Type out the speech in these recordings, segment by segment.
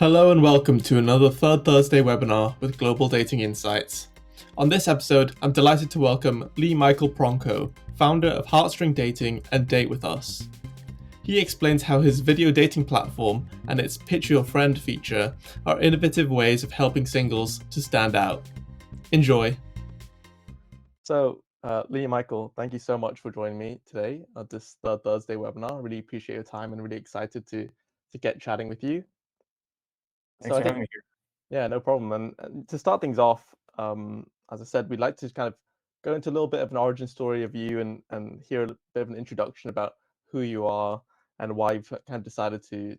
Hello and welcome to another Third Thursday webinar with Global Dating Insights. On this episode, I'm delighted to welcome Lee-Michael Pronko, founder of Heartstring Dating and Date with Us. He explains how his video dating platform and its Pitch Your Friend feature are innovative ways of helping singles to stand out. Enjoy. So, Lee-Michael, thank you so much for joining me today at this Third Thursday webinar. I really appreciate your time and really excited to get chatting with you. Thanks for having me here. Yeah, no problem. And to start things off, as I said, we'd like to kind of go into a little bit of an origin story of you and hear a bit of an introduction about who you are and why you've kind of decided to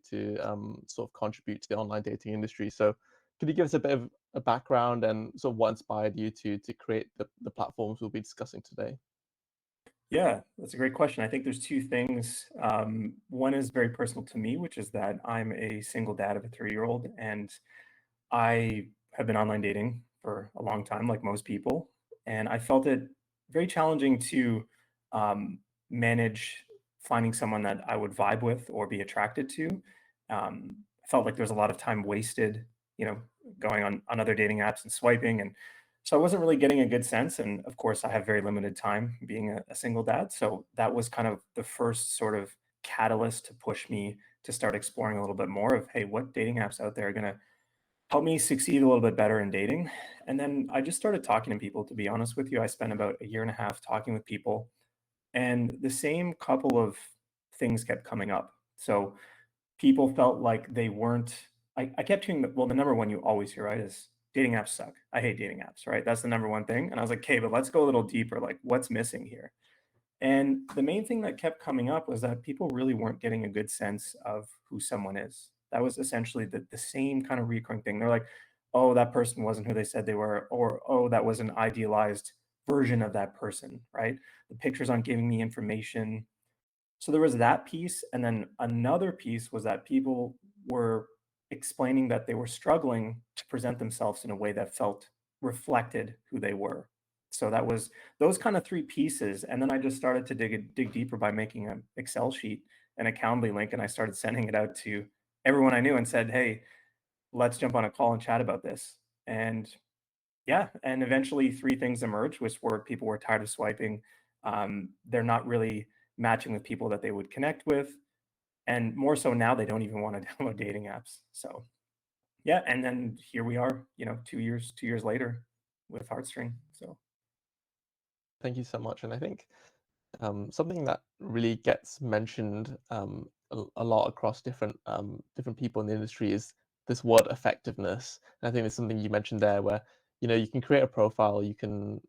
sort of contribute to the online dating industry. So could you give us a bit of a background and sort of what inspired you to create the platforms we'll be discussing today? Yeah, that's a great question. I think there's two things. One is very personal to me, which is that I'm a single dad of a 3-year-old, and I have been online dating for a long time, like most people. And I felt it very challenging to manage finding someone that I would vibe with or be attracted to. I felt like there was a lot of time wasted, going on other dating apps and swiping. And so I wasn't really getting a good sense. And of course, I have very limited time being a single dad. So that was kind of the first sort of catalyst to push me to start exploring a little bit more of, hey, what dating apps out there are going to helped me succeed a little bit better in dating. And then I just started talking to people, to be honest with you. I spent about a year and a half talking with people, and the same couple of things kept coming up. So people felt like they weren't, I kept hearing that, well, the number one you always hear, right, is dating apps suck. I hate dating apps, right? That's the number one thing. And I was like, okay, but let's go a little deeper. Like, what's missing here? And the main thing that kept coming up was that people really weren't getting a good sense of who someone is. That was essentially the same kind of recurring thing. They're like, oh, that person wasn't who they said they were, or oh, that was an idealized version of that person, right? The pictures aren't giving me information. So there was that piece. And then another piece was that people were explaining that they were struggling to present themselves in a way that felt reflected who they were. So that was those kind of three pieces. And then I just started to dig deeper by making an Excel sheet and a Calendly link. And I started sending it out to everyone I knew and said, hey, let's jump on a call and chat about this. And yeah, and eventually three things emerged, which were people were tired of swiping. They're not really matching with people that they would connect with. And more so now, they don't even want to download dating apps. So yeah, and then here we are, 2 years later with Heartstring. So Thank you so much. And I think something that really gets mentioned a lot across different people in the industry is this word effectiveness. And I think there's something you mentioned there where you can create a profile, you can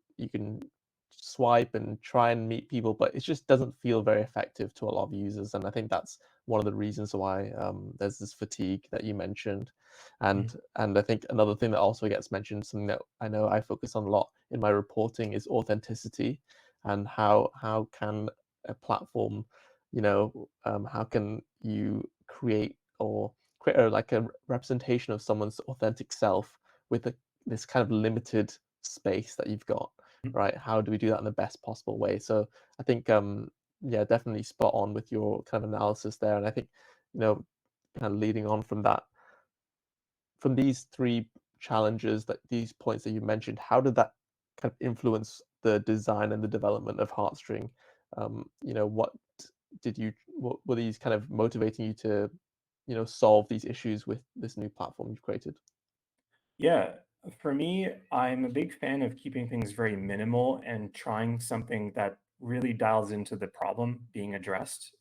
swipe and try and meet people, but it just doesn't feel very effective to a lot of users. And I think that's one of the reasons why there's this fatigue that you mentioned. And mhm. and I think another thing that also gets mentioned, something that I know I focus on a lot in my reporting, is authenticity and how can a platform, how can you create like a representation of someone's authentic self with this kind of limited space that you've got, right? How do we do that in the best possible way? So I think, yeah, definitely spot on with your kind of analysis there. And I think, kind of leading on from that, from these three challenges, that these points that you mentioned, how did that kind of influence the design and the development of Heartstring? What what were these kind of motivating you to, solve these issues with this new platform you've created? Yeah, for me, I'm a big fan of keeping things very minimal and trying something that really dials into the problem being addressed.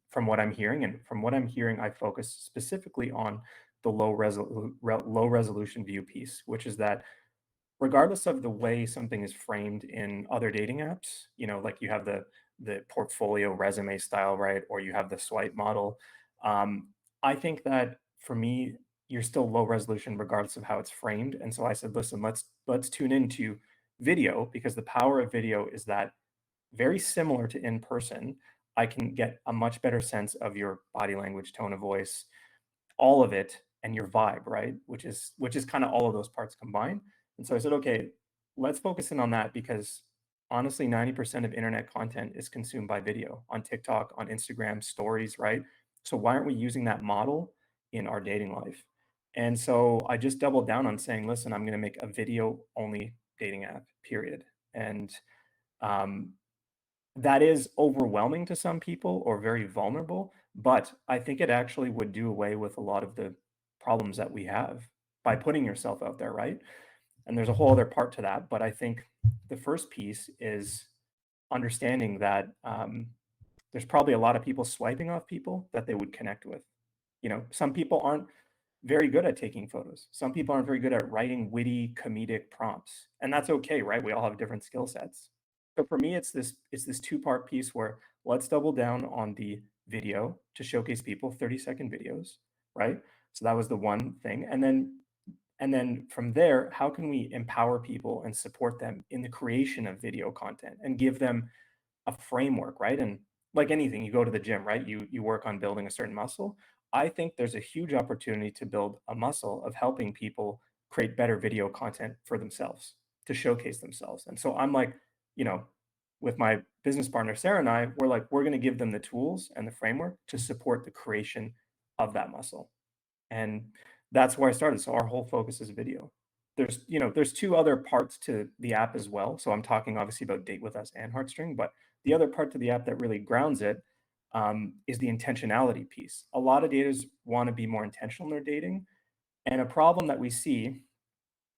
From what I'm hearing, and from what I'm hearing, I focus specifically on the low resolution view piece, which is that regardless of the way something is framed in other dating apps, like you have the portfolio resume style, right, or you have the swipe model. I think that for me, you're still low resolution regardless of how it's framed. And so I said, listen, let's tune into video, because the power of video is that very similar to in person, I can get a much better sense of your body language, tone of voice, all of it, and your vibe, right? Which is kind of all of those parts combined. And so I said, okay, let's focus in on that, because honestly, 90% of internet content is consumed by video on TikTok, on Instagram stories, right? So why aren't we using that model in our dating life? And so I just doubled down on saying, listen, I'm going to make a video only dating app, period. And um, that is overwhelming to some people or very vulnerable, but I think it actually would do away with a lot of the problems that we have by putting yourself out there, right? And there's a whole other part to that, but I think the first piece is understanding that there's probably a lot of people swiping off people that they would connect with. You know, some people aren't very good at taking photos. Some people aren't very good at writing witty comedic prompts, and that's okay, right? We all have different skill sets. But for me, it's this two-part piece where let's double down on the video to showcase people, 30-second videos, right? So that was the one thing. And then from there, how can we empower people and support them in the creation of video content and give them a framework, right? And like anything, you go to the gym, right? You work on building a certain muscle. I think there's a huge opportunity to build a muscle of helping people create better video content for themselves to showcase themselves. And so I'm like, you know, with my business partner Sarah and I, we're going to give them the tools and the framework to support the creation of that muscle. And that's where I started. So our whole focus is video. There's two other parts to the app as well. So I'm talking obviously about Date with Us and Heartstring, but the other part to the app that really grounds it is the intentionality piece. A lot of daters want to be more intentional in their dating, and a problem that we see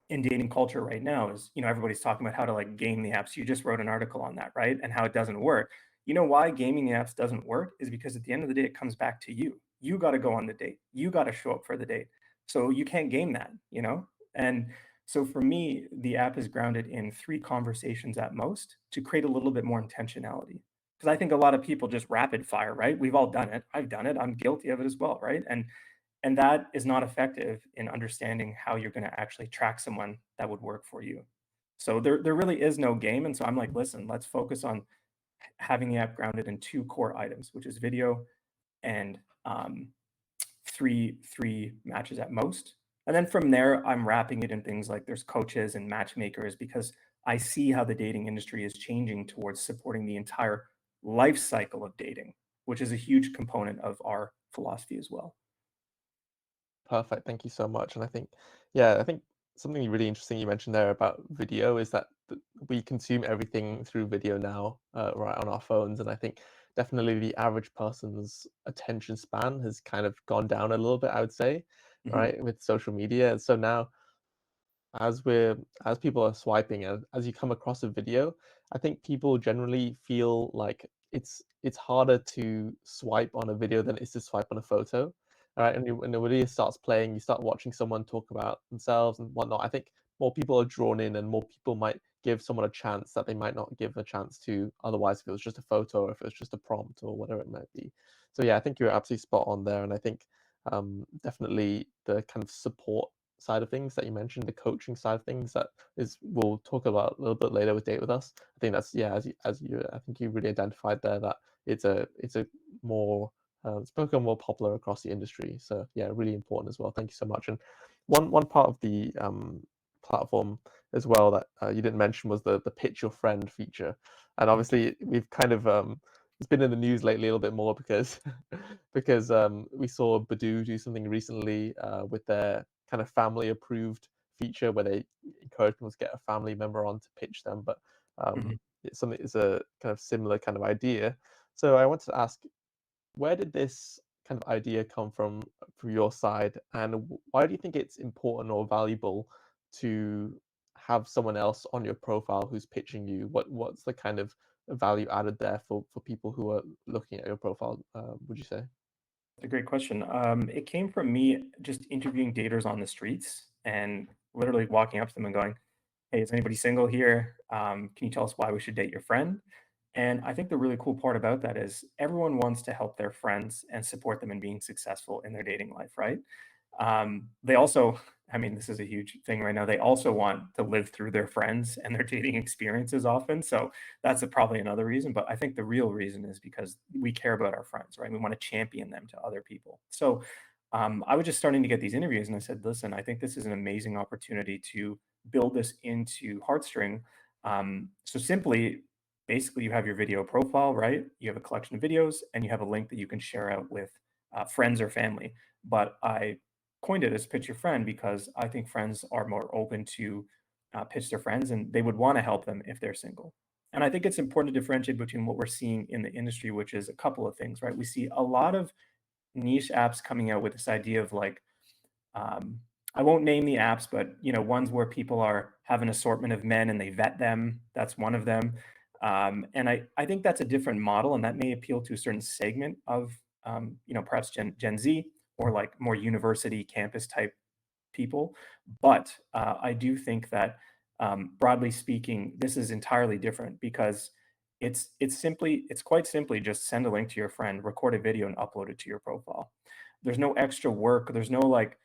in dating culture right now is, everybody's talking about how to like game the apps. You just wrote an article on that, right? And how it doesn't work. You know why gaming the apps doesn't work is because at the end of the day, it comes back to you. You got to go on the date. You got to show up for the date. So you can't game that. And so for me, the app is grounded in 3 conversations at most to create a little bit more intentionality. Because I think a lot of people just rapid fire, right? We've all done it. I've done it. I'm guilty of it as well, right? And that is not effective in understanding how you're going to actually track someone that would work for you. So there really is no game. And so I'm like, listen, let's focus on having the app grounded in 2 core items, which is video and three matches at most. And then from there, I'm wrapping it in things like there's coaches and matchmakers because I see how the dating industry is changing towards supporting the entire life cycle of dating, which is a huge component of our philosophy as well. Perfect. Thank you so much. And I think something really interesting you mentioned there about video is that we consume everything through video now, right on our phones. And I think definitely the average person's attention span has kind of gone down a little bit, I would say, Mhm. right, with social media. So now as people are swiping, as you come across a video, I think people generally feel like it's harder to swipe on a video than it is to swipe on a photo. All right, and when the video starts playing, you start watching someone talk about themselves and whatnot. I think more people are drawn in, and more people might give someone a chance that they might not give a chance to otherwise if it was just a photo or if it was just a prompt or whatever it might be. So yeah, I think you're absolutely spot on there, and I think definitely the kind of support side of things that you mentioned, the coaching side of things that is we'll talk about a little bit later with Date with Us. I think that's as you I think you really identified there that it's a more it's become more popular across the industry. So yeah, really important as well. Thank you so much. And one part of the platform as well that you didn't mention was the pitch your friend feature. And obviously we've kind of it's been in the news lately a little bit more because because we saw Badoo do something recently with their kind of family approved feature where they encourage people to get a family member on to pitch them. But Mhm. it's a kind of similar kind of idea. So I wanted to ask, where did this kind of idea come from your side, and why do you think it's important or valuable to have someone else on your profile who's pitching you? What's the kind of value added there for people who are looking at your profile? Would you say? That's a great question. It came from me just interviewing daters on the streets and literally walking up to them and going, "Hey, is anybody single here? Can you tell us why we should date your friend?" And I think the really cool part about that is everyone wants to help their friends and support them in being successful in their dating life, right? They also, I mean, this is a huge thing right now. They also want to live through their friends and their dating experiences often. So that's probably another reason. But I think the real reason is because we care about our friends, right? We want to champion them to other people. So I was just starting to get these interviews and I said, listen, I think this is an amazing opportunity to build this into Heartstring. So simply, basically, you have your video profile, right? You have a collection of videos and you have a link that you can share out with friends or family. But I coined it as pitch your friend because I think friends are more open to pitch their friends and they would want to help them if they're single. And I think it's important to differentiate between what we're seeing in the industry, which is a couple of things, right? We see a lot of niche apps coming out with this idea of like, um, I won't name the apps, but ones where people have an assortment of men and they vet them. That's one of them. And I think that's a different model, and that may appeal to a certain segment of perhaps Gen Z or like more university campus type people. But I do think that broadly speaking, this is entirely different because it's quite simply just send a link to your friend, record a video, and upload it to your profile. There's no extra work. There's no like,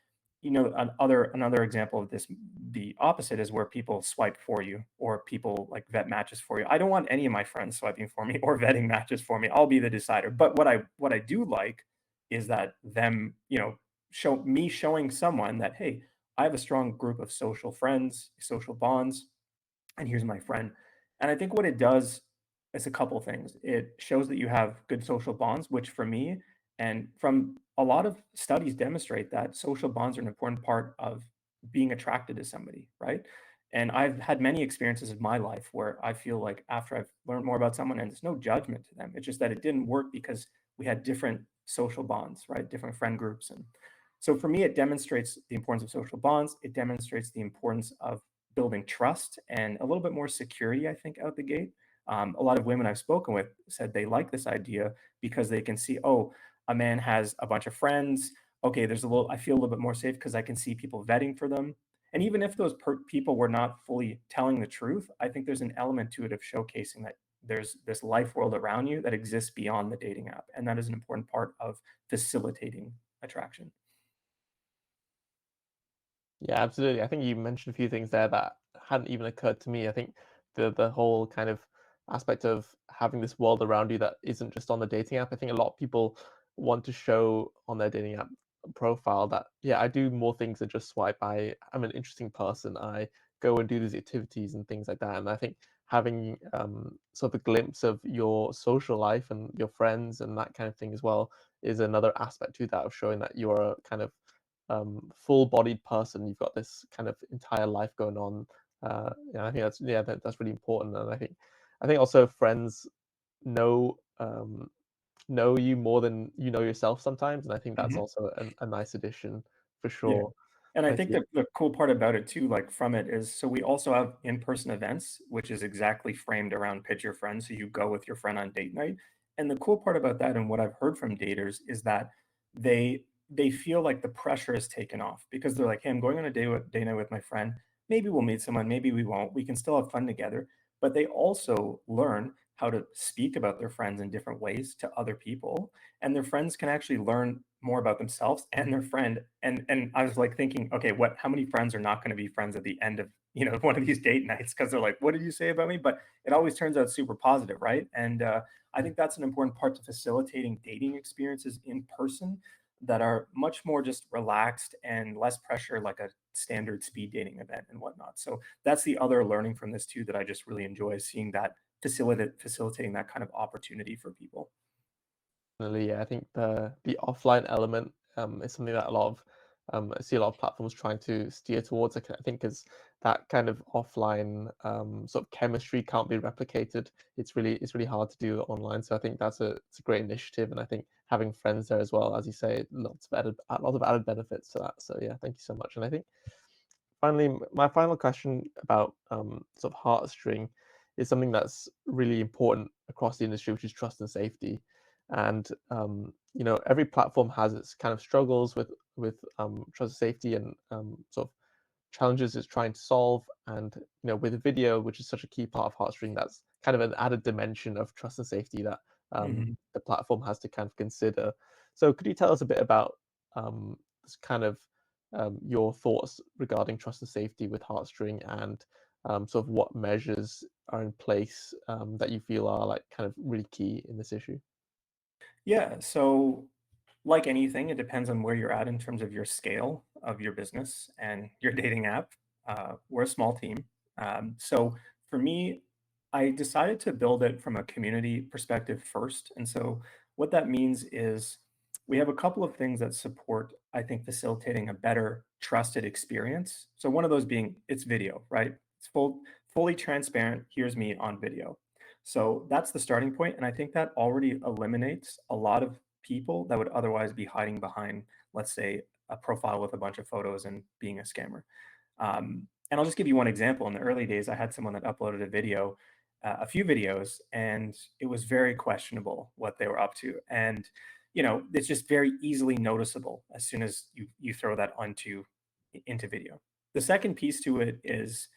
another example of this, the opposite is where people swipe for you or people like vet matches for you. I don't want any of my friends swiping for me or vetting matches for me. I'll be the decider. But what I do like is that them, showing someone that, hey, I have a strong group of social friends, social bonds, and here's my friend. And I think what it does is a couple things. It shows that you have good social bonds, which for me, and from a lot of studies demonstrate that social bonds are an important part of being attracted to somebody, right? And I've had many experiences in my life where I feel like after I've learned more about someone, and there's no judgment to them, it's just that it didn't work because we had different social bonds, right? Different friend groups. And so for me, it demonstrates the importance of social bonds. It demonstrates the importance of building trust and a little bit more security, I think, out the gate. A lot of women I've spoken with said they like this idea because they can see, oh, a man has a bunch of friends. Okay, I feel a little bit more safe because I can see people vetting for them. And even if those people were not fully telling the truth, I think there's an element to it of showcasing that there's this life world around you that exists beyond the dating app. And that is an important part of facilitating attraction. Yeah, absolutely. I think you mentioned a few things there that hadn't even occurred to me. I think the whole kind of aspect of having this world around you that isn't just on the dating app. I think a lot of people want to show on their dating app profile that, yeah, I do more things than just swipe. I'm an interesting person. I go and do these activities and things like that. And I think having sort of a glimpse of your social life and your friends and that kind of thing as well is another aspect to that, of showing that you're a kind of full-bodied person. You've got this kind of entire life going on. I think that's really important. And I think also friends know know you more than you know yourself sometimes, and I think that's Mhm. also a nice addition for Yeah. sure. And I I think see. that the cool part about it too, like from it is, so we also have in-person events, which is exactly framed around pitch your friend. So you go with your friend on date night. And the cool part about that, and what I've heard from daters, is that they feel like the pressure is taken off because they're like, hey, I'm going on a day night with my friend. Maybe we'll meet someone, maybe we won't. We can still have fun together. But they also learn how to speak about their friends in different ways to other people, and their friends can actually learn more about themselves and their friend. And I was like thinking, okay, how many friends are not going to be friends at the end of one of these date nights because they're like, what did you say about me? But it always turns out super positive, right? And I think that's an important part to facilitating dating experiences in person that are much more just relaxed and less pressure, like a standard speed dating event and whatnot. So that's the other learning from this too that I just really enjoy, seeing that facilitating that kind of opportunity for people. Definitely, yeah. I think the offline element is something that I see a lot of platforms trying to steer towards. I think because that kind of offline sort of chemistry can't be replicated. It's really hard to do online. So I think it's a great initiative, and I think having friends there as well, as you say, lots of added benefits to that. So yeah, thank you so much. And I think finally, my final question about sort of Heartstring is something that's really important across the industry, which is trust and safety. And every platform has its kind of struggles with trust and safety and sort of challenges it's trying to solve. And with video, which is such a key part of Heartstring, that's kind of an added dimension of trust and safety that Mhm. the platform has to kind of consider. So could you tell us a bit about this kind of your thoughts regarding trust and safety with Heartstring, and sort of what measures are in place that you feel are like kind of really key in this issue? Yeah. So, like anything, it depends on where you're at in terms of your scale of your business and your dating app. We're a small team. So, for me, I decided to build it from a community perspective first. And so, what that means is we have a couple of things that support I think, facilitating a better trusted experience. So one of those being it's video, right? It's fully transparent. Here's me on video. So that's the starting point, and I think that already eliminates a lot of people that would otherwise be hiding behind, let's say, a profile with a bunch of photos and being a scammer. And I'll just give you one example. In the early days, I had someone that uploaded a video, a few videos, and it was very questionable what they were up to. And it's just very easily noticeable as soon as you throw that into video. The second piece to it is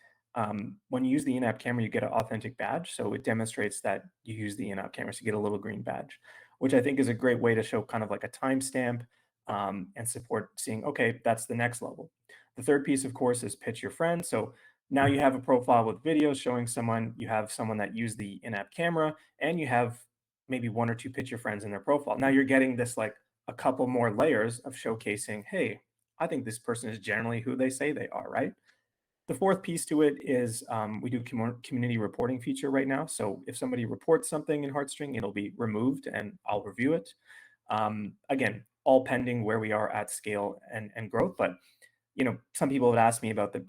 when you use the in-app camera, you get an authentic badge. So it demonstrates that you use the in-app camera. So you get a little green badge, which I think is a great way to show kind of like a timestamp and support seeing, okay, that's the next level. The third piece, of course, is pitch your friend. So now you have a profile with videos showing someone, you have someone that used the in-app camera, and you have maybe one or two pitch your friends in their profile. Now you're getting this like a couple more layers of showcasing, hey, I think this person is generally who they say they are, right? The fourth piece to it is we do community reporting feature right now. So if somebody reports something in Heartstring, it'll be removed and I'll review it. Again, all pending where we are at scale and growth. But some people would ask me about the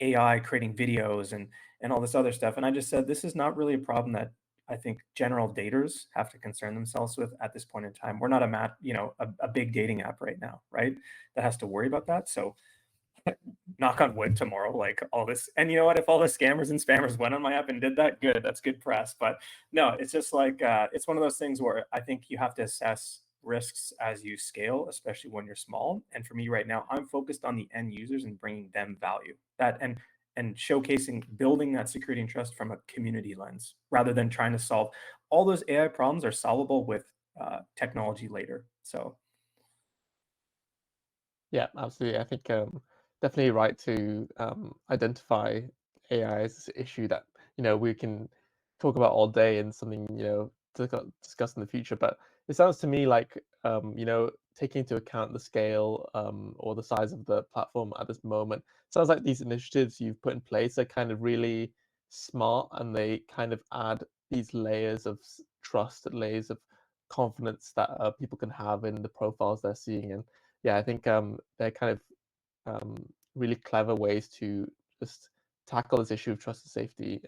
AI creating videos and all this other stuff, and I just said this is not really a problem that I think general daters have to concern themselves with at this point in time. We're not a big dating app right now, right? That has to worry about that. So knock on wood tomorrow, like all this. And you know what? If all the scammers and spammers went on my app and did that, good. That's good press. But no, it's just like it's one of those things where I think you have to assess risks as you scale, especially when you're small. And for me right now, I'm focused on the end users and bringing them value. That and showcasing building that security and trust from a community lens rather than trying to solve all those AI problems are solvable with technology later. So Yeah, absolutely. I think definitely right to identify AI as an issue that we can talk about all day and something to discuss in the future. But it sounds to me like taking into account the scale or the size of the platform at this moment, sounds like these initiatives you've put in place are kind of really smart and they kind of add these layers of trust, layers of confidence that people can have in the profiles they're seeing. And yeah, I think they're kind of really clever ways to just tackle this issue of trust and safety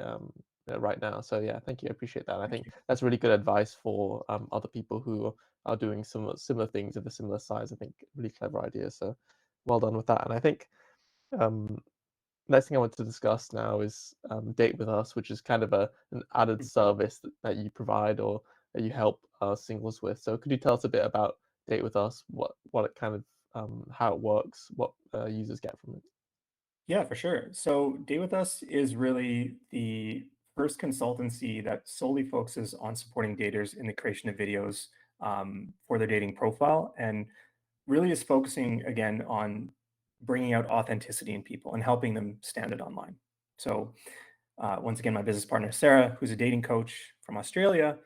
right now. So yeah, thank you. I appreciate that. I thank think you. that's really good advice for other people who are doing similar things of a similar size. I think really clever ideas. So well done with that. And I think um, next thing I want to discuss now is Date with Us, which is kind of an added service that you provide or that you help singles with. So could you tell us a bit about Date with Us, what it kind of how it works, what users get from it? Yeah, for sure. So Day With Us is really the first consultancy that solely focuses on supporting daters in the creation of videos for their dating profile and really is focusing again on bringing out authenticity in people and helping them stand it online. So once again, my business partner, Sarah, who's a dating coach from Australia,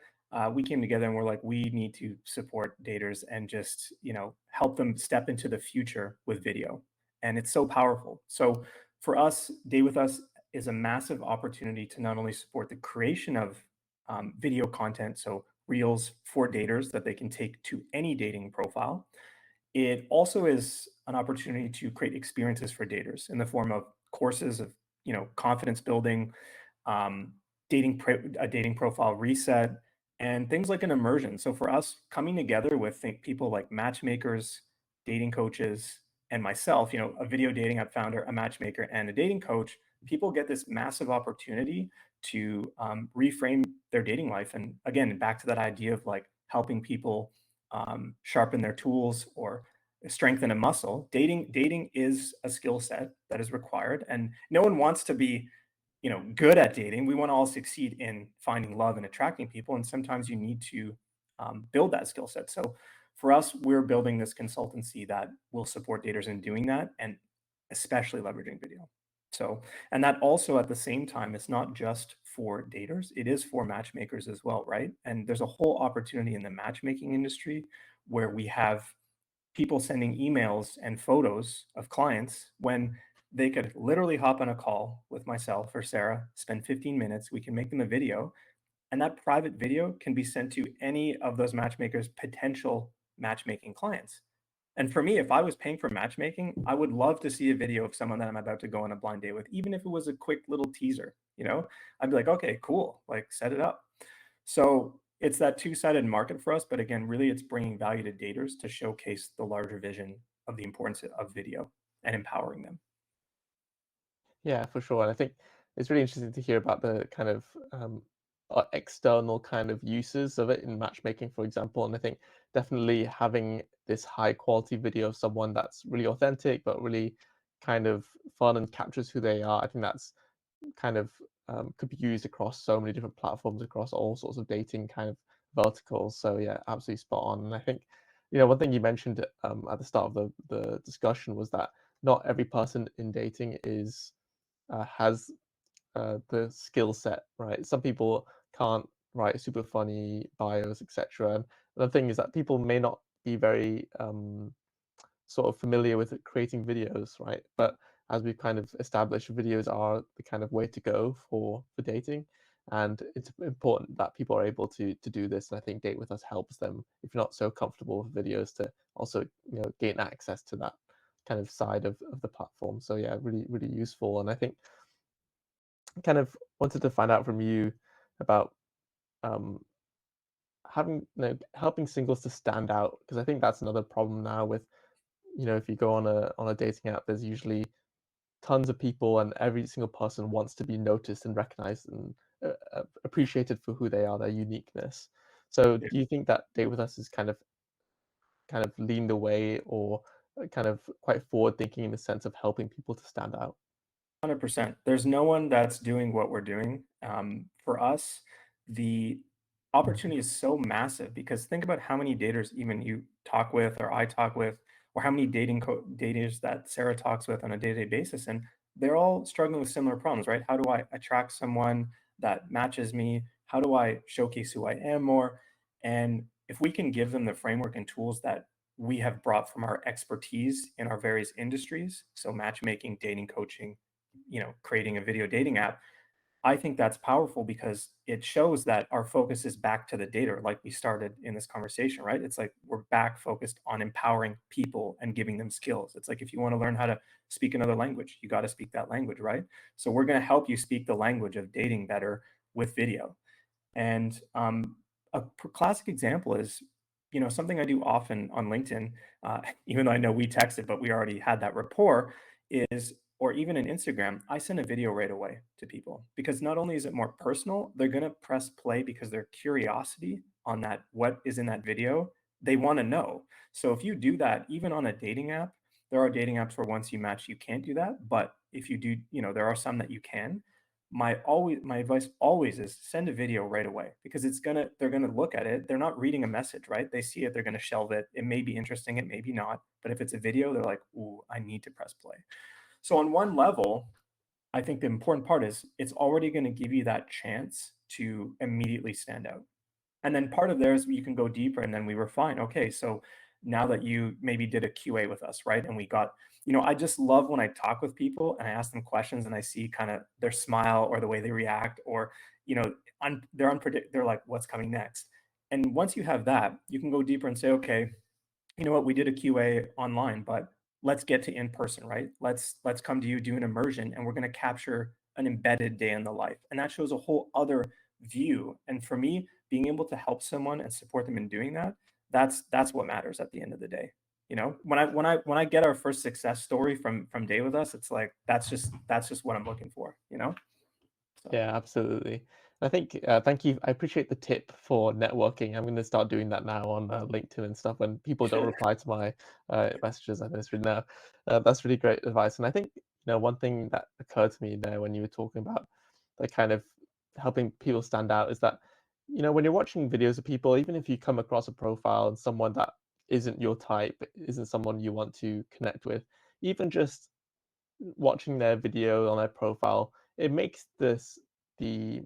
we came together and we're like, we need to support daters and just, help them step into the future with video. And it's so powerful. So for us, Day With Us is a massive opportunity to not only support the creation of video content, so reels for daters that they can take to any dating profile. It also is an opportunity to create experiences for daters in the form of courses of, confidence building, um, a dating profile reset, and things like an immersion. So for us, coming together with people like matchmakers, dating coaches, and myself, a video dating app founder, a matchmaker, and a dating coach, people get this massive opportunity to reframe their dating life. And again, back to that idea of like helping people sharpen their tools or strengthen a muscle. Dating is a skill set that is required, and no one wants to be good at dating. We want to all succeed in finding love and attracting people, and sometimes you need to build that skill set. So for us, we're building this consultancy that will support daters in doing that, and especially leveraging video. So, and that also at the same time, it's not just for daters, it is for matchmakers as well, right? And there's a whole opportunity in the matchmaking industry where we have people sending emails and photos of clients when they could literally hop on a call with myself or Sarah, spend 15 minutes, we can make them a video, and that private video can be sent to any of those matchmakers' potential matchmaking clients. And for me, if I was paying for matchmaking, I would love to see a video of someone that I'm about to go on a blind date with, even if it was a quick little teaser, you know? I'd be like, okay, cool, like set it up. So it's that two-sided market for us, but again, really it's bringing value to daters to showcase the larger vision of the importance of video and empowering them. Yeah, for sure. And I think it's really interesting to hear about the kind of external kind of uses of it in matchmaking, for example. And I think definitely having this high quality video of someone that's really authentic, but really kind of fun and captures who they are, I think that's kind of could be used across so many different platforms, across all sorts of dating kind of verticals. So yeah, absolutely spot on. And I think, one thing you mentioned at the start of the discussion was that not every person in dating has the skill set, right? Some people can't write super funny bios, etc. And the thing is that people may not be very sort of familiar with creating videos, right? But as we've kind of established, videos are the kind of way to go for dating, and it's important that people are able to do this. And I think Date with Us helps them, if you're not so comfortable with videos, to also gain access to that kind of side of the platform. So yeah, really really useful. And I think kind of wanted to find out from you about um, having helping singles to stand out, because I think that's another problem now with if you go on a dating app, there's usually tons of people, and every single person wants to be noticed and recognized and appreciated for who they are, their uniqueness. So do you think that Date with Us is kind of leaned away, or kind of quite forward thinking in the sense of helping people to stand out? 100%. There's no one that's doing what we're doing. For us, the opportunity is so massive because think about how many daters even you talk with or I talk with, or how many daters that Sarah talks with on a day-to-day basis, and they're all struggling with similar problems, right? How do I attract someone that matches me? How do I showcase who I am more? And if we can give them the framework and tools that we have brought from our expertise in our various industries, so matchmaking, dating coaching, creating a video dating app, I think that's powerful because it shows that our focus is back to the data, like we started in this conversation, right? It's like we're back focused on empowering people and giving them skills. It's like if you want to learn how to speak another language, you got to speak that language, right? So we're going to help you speak the language of dating better with video. And a classic example is, something I do often on LinkedIn, even though I know we texted, but we already had that rapport, is, or even in Instagram, I send a video right away to people because not only is it more personal, they're going to press play because their curiosity on that, what is in that video, they want to know. So if you do that, even on a dating app, there are dating apps where once you match, you can't do that. But if you do, there are some that you can. My advice always is send a video right away because they're gonna look at it. They're not reading a message, right? They see it, they're gonna shelve it. It may be interesting, it may be not. But if it's a video, they're like, ooh, I need to press play. So on one level, I think the important part is it's already gonna give you that chance to immediately stand out. And then part of there is you can go deeper and then we refine. Okay, so now that you maybe did a QA with us, right? And we got, I just love when I talk with people and I ask them questions and I see kind of their smile or the way they react or, they're like, what's coming next? And once you have that, you can go deeper and say, okay, you know what, we did a QA online, but let's get to in person, right? Let's come to you, do an immersion, and we're going to capture an embedded day in the life. And that shows a whole other view. And for me, being able to help someone and support them in doing that, that's what matters at the end of the day. When I get our first success story from Day with Us, it's like that's just what I'm looking for, So Yeah, absolutely. I think, thank you. I appreciate the tip for networking. I'm going to start doing that now on LinkedIn and stuff. When people don't reply to my messages, I just read now. That's really great advice. And I think, one thing that occurred to me there when you were talking about the kind of helping people stand out is that, when you're watching videos of people, even if you come across a profile and someone that isn't your type, isn't someone you want to connect with, even just watching their video on their profile, it makes the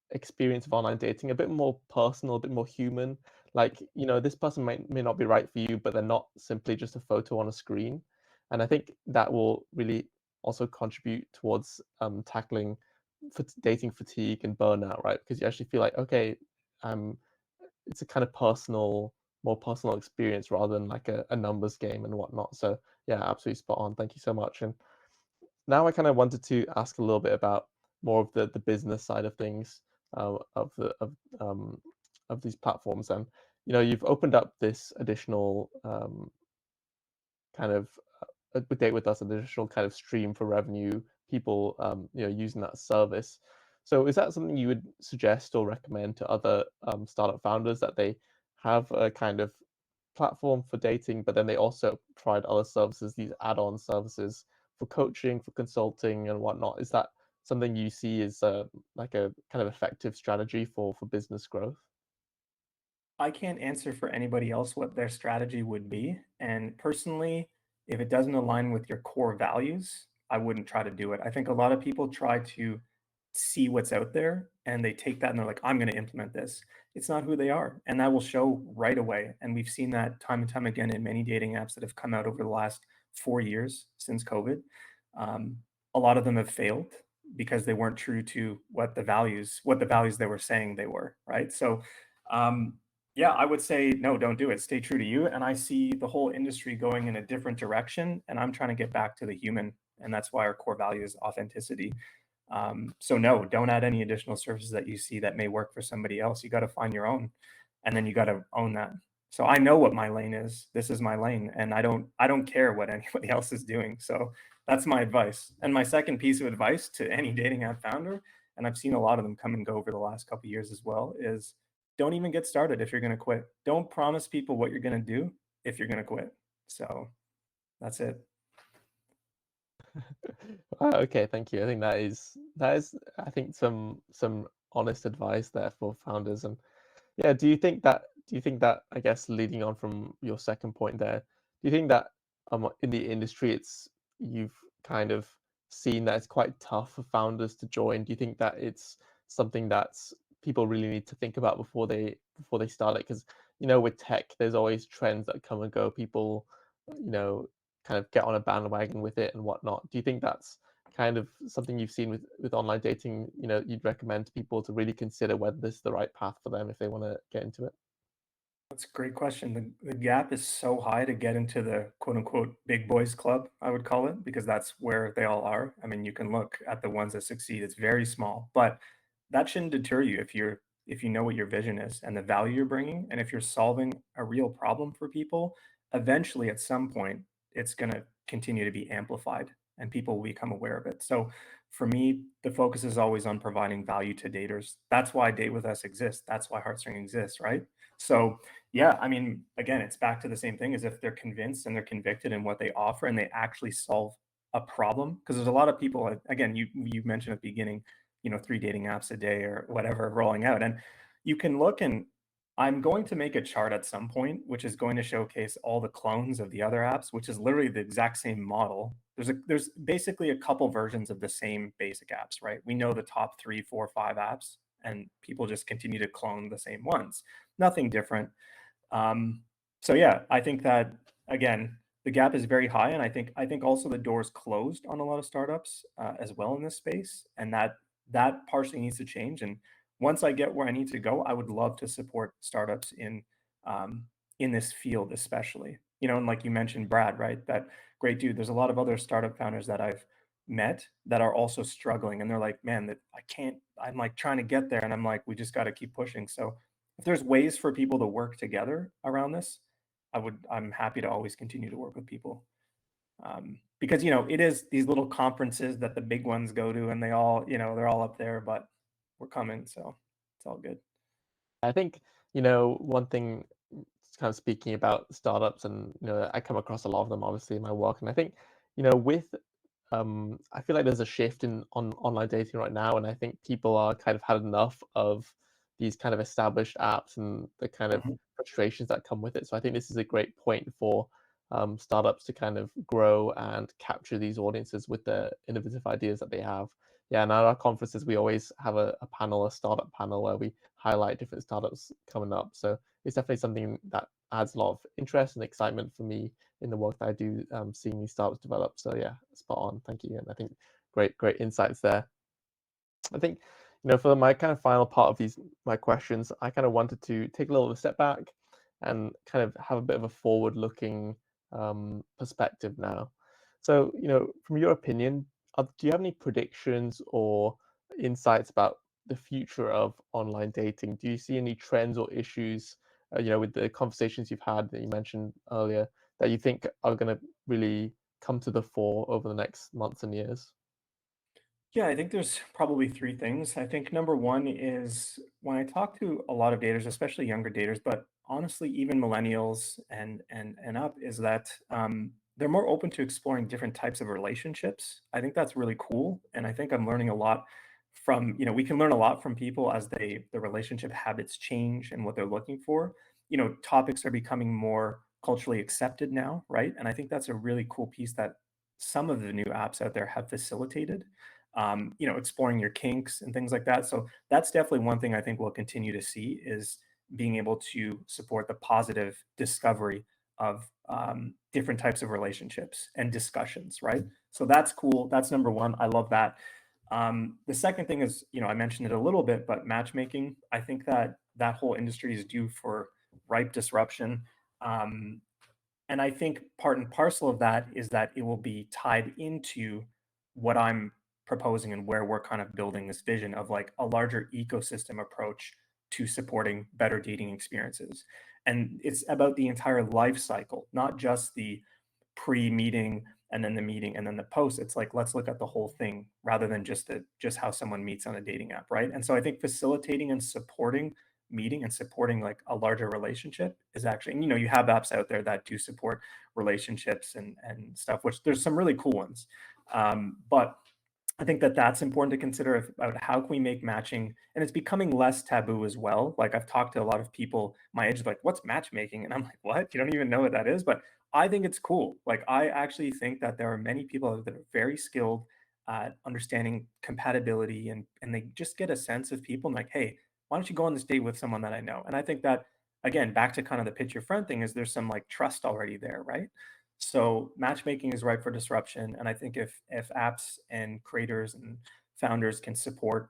experience of online dating a bit more personal, a bit more human. Like, this person may not be right for you, but they're not simply just a photo on a screen. And I think that will really also contribute towards tackling dating fatigue and burnout, right? Because you actually feel like, okay, um, it's a kind of personal more personal experience rather than like a numbers game and whatnot. So yeah, absolutely spot on. Thank you so much. And now I kind of wanted to ask a little bit about more of the business side of things, of um, of these platforms. And you've opened up this additional kind of date with us, an additional kind of stream for revenue, people using that service. So is that something you would suggest or recommend to other startup founders, that they have a kind of platform for dating, but then they also provide other services, these add-on services for coaching, for consulting and whatnot? Is that something you see as like a kind of effective strategy for business growth? I can't answer for anybody else what their strategy would be. And personally, if it doesn't align with your core values, I wouldn't try to do it. I think a lot of people try to see what's out there and they take that and they're like, I'm going to implement this. It's not who they are. And that will show right away. And we've seen that time and time again in many dating apps that have come out over the last 4 years since COVID. Um, a lot of them have failed because they weren't true to what the values they were saying they were, right? So, um, yeah, I would say no, don't do it. Stay true to you. And I see the whole industry going in a different direction, and I'm trying to get back to the human, and that's why our core value is authenticity. So no, don't add any additional services that you see that may work for somebody else. You got to find your own, and then you got to own that. So I know what my lane is. This is my lane, and I don't care what anybody else is doing. So that's my advice. And my second piece of advice to any dating app founder, and I've seen a lot of them come and go over the last couple of years as well, is don't even get started if you're going to quit. Don't promise people what you're going to do if you're going to quit. So that's it. Okay, thank you. I think that is I think some honest advice there for founders. And yeah, do you think that I guess leading on from your second point there, do you think that in the industry you've kind of seen that it's quite tough for founders to join? Do you think that it's something that's people really need to think about before they start it? Because with tech, there's always trends that come and go. People, you know, kind of get on a bandwagon with it and whatnot. Do you think that's kind of something you've seen with online dating? You'd recommend to people to really consider whether this is the right path for them if they want to get into it? That's a great question. The gap is so high to get into the quote unquote big boys club, I would call it, because that's where they all are. I mean, you can look at the ones that succeed, it's very small, but that shouldn't deter you if you know what your vision is and the value you're bringing. And if you're solving a real problem for people, eventually at some point, it's going to continue to be amplified and people will become aware of it. So for me, the focus is always on providing value to daters. That's why Date With Us exists. That's why Heartstring exists, right? So yeah, I mean, again, it's back to the same thing as if they're convinced and they're convicted in what they offer and they actually solve a problem. Because there's a lot of people, again, you mentioned at the beginning, 3 dating apps a day or whatever rolling out. And you can look, and I'm going to make a chart at some point, which is going to showcase all the clones of the other apps, which is literally the exact same model. There's basically a couple versions of the same basic apps, right? We know the top 3, 4, 5 apps, and people just continue to clone the same ones. Nothing different. Um, so yeah, I think that again, the gap is very high, and I think also the door's closed on a lot of startups as well in this space, and that partially needs to change. And once I get where I need to go, I would love to support startups in this field, especially. And like you mentioned, Brad, right? That great dude. There's a lot of other startup founders that I've met that are also struggling, and they're like, man, that I can't. I'm like trying to get there, and I'm like, we just got to keep pushing. So if there's ways for people to work together around this, I'm happy to always continue to work with people. Because it is these little conferences that the big ones go to, and they're all up there, but we're coming, so it's all good. I think, one thing, kind of speaking about startups, and, I come across a lot of them obviously in my work. And I think, with, I feel like there's a shift on online dating right now. And I think people are kind of had enough of these kind of established apps and the kind of Mhm. frustrations that come with it. So I think this is a great point for startups to kind of grow and capture these audiences with the innovative ideas that they have. Yeah, and at our conferences, we always have a panel, a startup panel, where we highlight different startups coming up. So it's definitely something that adds a lot of interest and excitement for me in the work that I do, seeing these startups develop. So yeah, spot on. Thank you. And I think great insights there. I think, for my kind of final part of my questions, I kind of wanted to take a little step back and kind of have a bit of a forward-looking perspective now. So, from your opinion, do you have any predictions or insights about the future of online dating? Do you see any trends or issues, with the conversations you've had that you mentioned earlier, that you think are going to really come to the fore over the next months and years? Yeah, I think there's probably three things. I think number one is when I talk to a lot of daters, especially younger daters, but honestly, even millennials and up, is that they're more open to exploring different types of relationships. I think that's really cool, and I think I'm learning a lot from we can learn a lot from people as the relationship habits change and what they're looking for. Topics are becoming more culturally accepted now, right? And I think that's a really cool piece that some of the new apps out there have facilitated, exploring your kinks and things like that. So that's definitely one thing I think we'll continue to see is being able to support the positive discovery of different types of relationships and discussions, right? So that's cool. That's number one. I love that. The second thing is, I mentioned it a little bit, but matchmaking. I think that that whole industry is due for ripe disruption. And I think part and parcel of that is that it will be tied into what I'm proposing and where we're kind of building this vision of like a larger ecosystem approach to supporting better dating experiences. And it's about the entire life cycle, not just the pre-meeting and then the meeting and then the post. It's like, let's look at the whole thing rather than just how someone meets on a dating app, right? And so I think facilitating and supporting meeting and supporting like a larger relationship is actually, and you have apps out there that do support relationships and stuff, which there's some really cool ones. But I think that that's important to consider about how can we make matching, and it's becoming less taboo as well. Like I've talked to a lot of people my age, like, what's matchmaking? And I'm like, what? You don't even know what that is? But I think it's cool. Like I actually think that there are many people that are very skilled at understanding compatibility, and they just get a sense of people and like, hey, why don't you go on this date with someone that I know? And I think that again, back to kind of the pitch your friend thing, is there's some like trust already there, right? So matchmaking is ripe for disruption, and I think if apps and creators and founders can support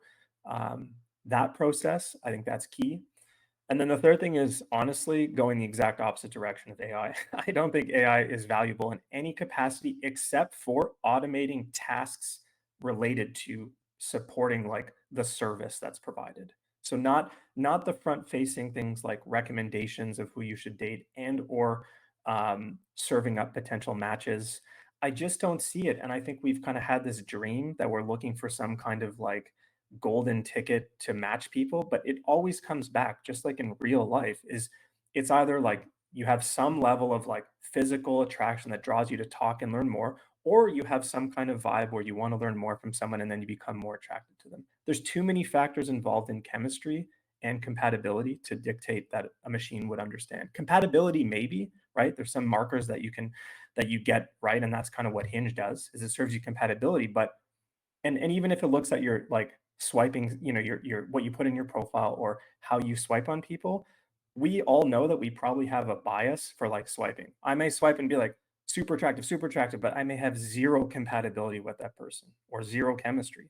that process, I think that's key. And then the third thing is honestly going the exact opposite direction of AI. I don't think AI is valuable in any capacity except for automating tasks related to supporting like the service that's provided. So not the front facing things like recommendations of who you should date and or serving up potential matches. I just don't see it. And I think we've kind of had this dream that we're looking for some kind of like golden ticket to match people, but it always comes back, just like in real life, is it's either like you have some level of like physical attraction that draws you to talk and learn more, or you have some kind of vibe where you want to learn more from someone and then you become more attracted to them. There's too many factors involved in chemistry and compatibility to dictate that a machine would understand. Compatibility, maybe, right? There's some markers that you get right, and that's kind of what Hinge does, is it serves you compatibility. But and even if it looks at your like swiping, your what you put in your profile or how you swipe on people, we all know that we probably have a bias for like swiping. I may swipe and be like super attractive, but I may have zero compatibility with that person or zero chemistry.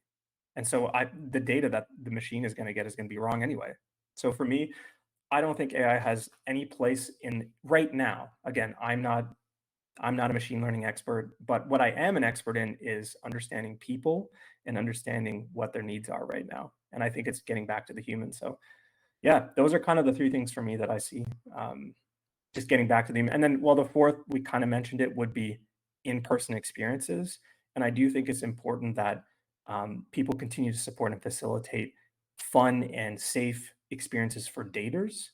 And so the data that the machine is going to get is going to be wrong anyway. So for me, I don't think AI has any place in right now. Again, I'm not a machine learning expert, but what I am an expert in is understanding people and understanding what their needs are right now. And I think it's getting back to the human. So yeah, those are kind of the three things for me that I see. Just getting back to them. And then, well, the fourth, we kind of mentioned it, would be in-person experiences. And I do think it's important that people continue to support and facilitate fun and safe experiences for daters,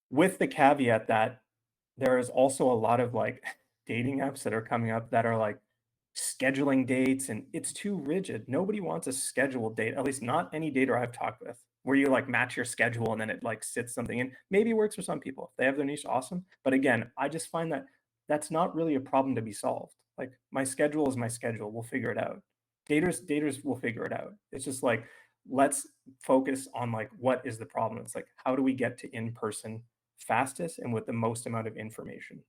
with the caveat that there is also a lot of like dating apps that are coming up that are like scheduling dates, and it's too rigid. Nobody wants a scheduled date, at least not any dater I've talked with, where you like match your schedule and then it like sits something in. Maybe it works for some people. If they have their niche, awesome. But again, I just find that that's not really a problem to be solved. Like my schedule is my schedule. We'll figure it out. Daters will figure it out. It's just like, let's focus on like what is the problem. It's like, how do we get to in person fastest and with the most amount of information?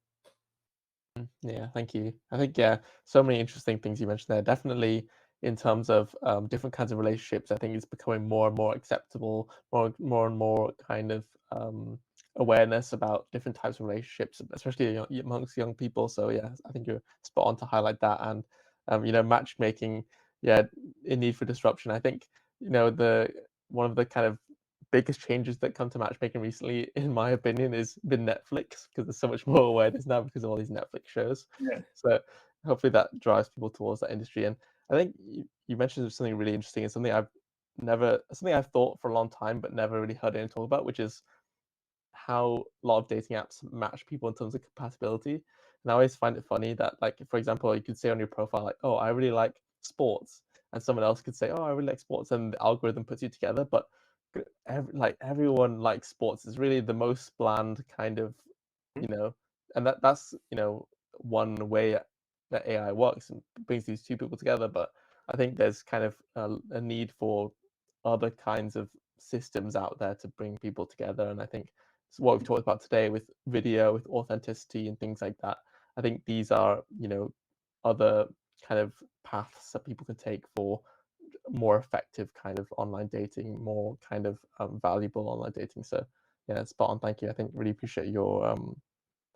Yeah, thank you. I think, yeah, so many interesting things you mentioned there. Definitely in terms of different kinds of relationships, I think it's becoming more and more acceptable, more and more kind of awareness about different types of relationships, especially amongst young people. So yeah, I think you're spot on to highlight that. And matchmaking, yeah, in need for disruption. I think the one of the kind of biggest changes that come to matchmaking recently, in my opinion, is been Netflix, because there's so much more awareness now because of all these Netflix shows. Yeah. So hopefully that drives people towards that industry. And I think you mentioned something really interesting, and something I've thought for a long time but never really heard anyone talk about, which is how a lot of dating apps match people in terms of compatibility. And I always find it funny that, like, for example, you could say on your profile, like, oh, I really like sports, and someone else could say, oh, I really like sports, and the algorithm puts you together. But everyone likes sports. It's really the most bland kind of, you know, and that's one way that AI works and brings these two people together. But I think there's kind of a need for other kinds of systems out there to bring people together. And I think it's what we've talked about today with video, with authenticity and things like that. I think these are, other kind of paths that people can take for more effective kind of online dating, more kind of valuable online dating. So yeah, spot on. Thank you. I think really appreciate your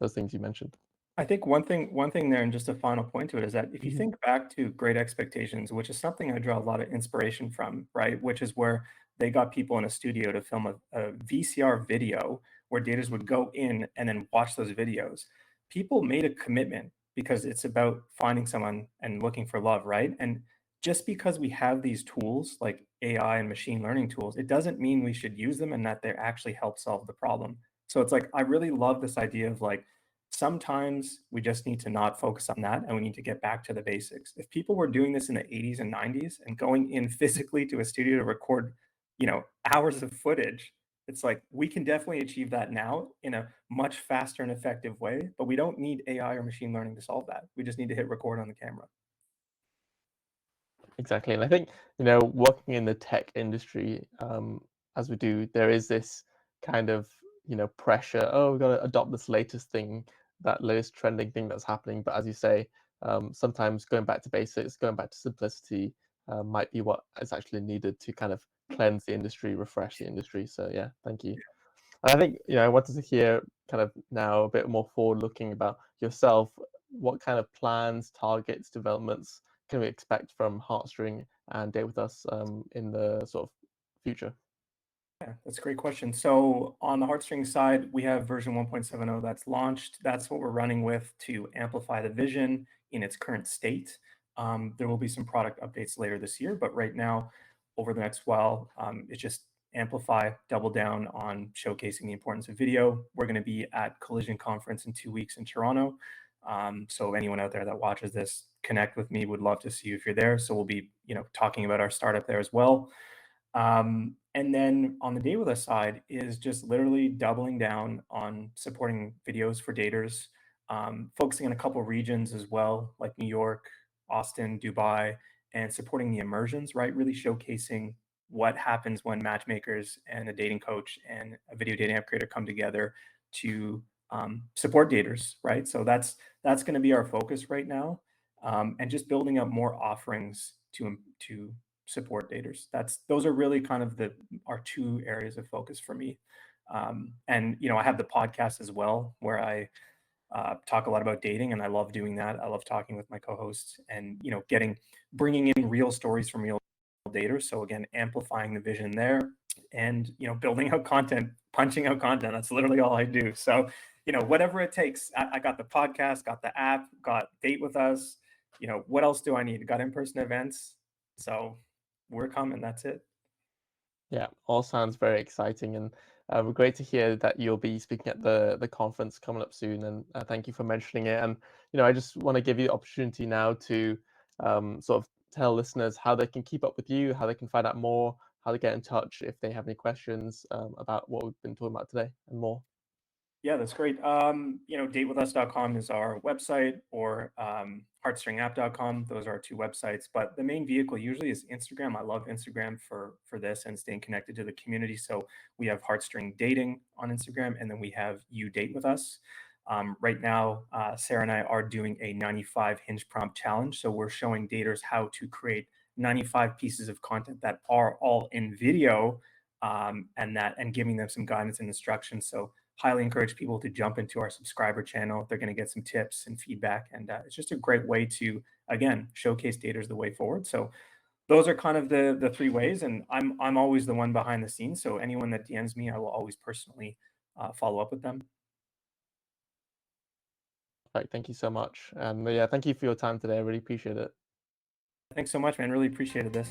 those things you mentioned. I think one thing there, and just a final point to it, is that if you Mhm. think back to Great Expectations, which is something I draw a lot of inspiration from, right? Which is where they got people in a studio to film a VCR video where daters would go in and then watch those videos. People made a commitment because it's about finding someone and looking for love, right? And just because we have these tools like AI and machine learning tools, it doesn't mean we should use them and that they actually help solve the problem. So it's like I really love this idea of like, sometimes we just need to not focus on that and we need to get back to the basics. If people were doing this in the 80s and 90s and going in physically to a studio to record, hours of footage, it's like we can definitely achieve that now in a much faster and effective way, but we don't need AI or machine learning to solve that. We just need to hit record on the camera. Exactly. And I think, working in the tech industry, as we do, there is this kind of, pressure. Oh, we've got to adopt this latest thing, that latest trending thing that's happening. But as you say, sometimes going back to basics, going back to simplicity, might be what is actually needed to kind of cleanse the industry, refresh the industry. So yeah, thank you. And I think, I wanted to hear kind of now a bit more forward-looking about yourself. What kind of plans, targets, developments can we expect from Heartstring and Date with Us in the sort of future? Yeah, that's a great question. So on the Heartstring side, we have version 1.70 that's launched. That's what we're running with to amplify the vision in its current state. There will be some product updates later this year, but right now, over the next while, it's just amplify, double down on showcasing the importance of video. We're going to be at Collision Conference in 2 weeks in Toronto. So anyone out there that watches this, connect with me. Would love to see you if you're there. So we'll be, talking about our startup there as well. And then on the Date With Us side is just literally doubling down on supporting videos for daters, focusing on a couple regions as well, like New York, Austin, Dubai, and supporting the immersions, right? Really showcasing what happens when matchmakers and a dating coach and a video dating app creator come together to support daters, right? So that's going to be our focus right now, and just building up more offerings to support daters. Those are really kind of our two areas of focus for me. And I have the podcast as well where I talk a lot about dating, and I love doing that. I love talking with my co-hosts and bringing in real stories from real daters. So again, amplifying the vision there, and building out content, punching out content. That's literally all I do. So whatever it takes. I got the podcast, got the app, got Date With Us. What else do I need? Got in-person events. So we're coming. That's it. Yeah, all sounds very exciting, and great to hear that you'll be speaking at the conference coming up soon. And thank you for mentioning it. And I just want to give you the opportunity now to sort of tell listeners how they can keep up with you, how they can find out more, how to get in touch if they have any questions about what we've been talking about today, and more. Yeah, that's great. Datewithus.com is our website, or heartstringapp.com. Those are our two websites. But the main vehicle usually is Instagram. I love Instagram for this and staying connected to the community. So we have Heartstring Dating on Instagram, and then we have You Date With Us. Right now, Sarah and I are doing a 95 hinge prompt challenge. So we're showing daters how to create 95 pieces of content that are all in video, and giving them some guidance and instructions. So highly encourage people to jump into our subscriber channel. They're going to get some tips and feedback, and it's just a great way to, again, showcase daters the way forward. So those are kind of the three ways, and I'm always the one behind the scenes. So anyone that DMs me, I will always personally follow up with them. Right, thank you so much. And yeah, thank you for your time today. I really appreciate it. Thanks so much, man. Really appreciated this.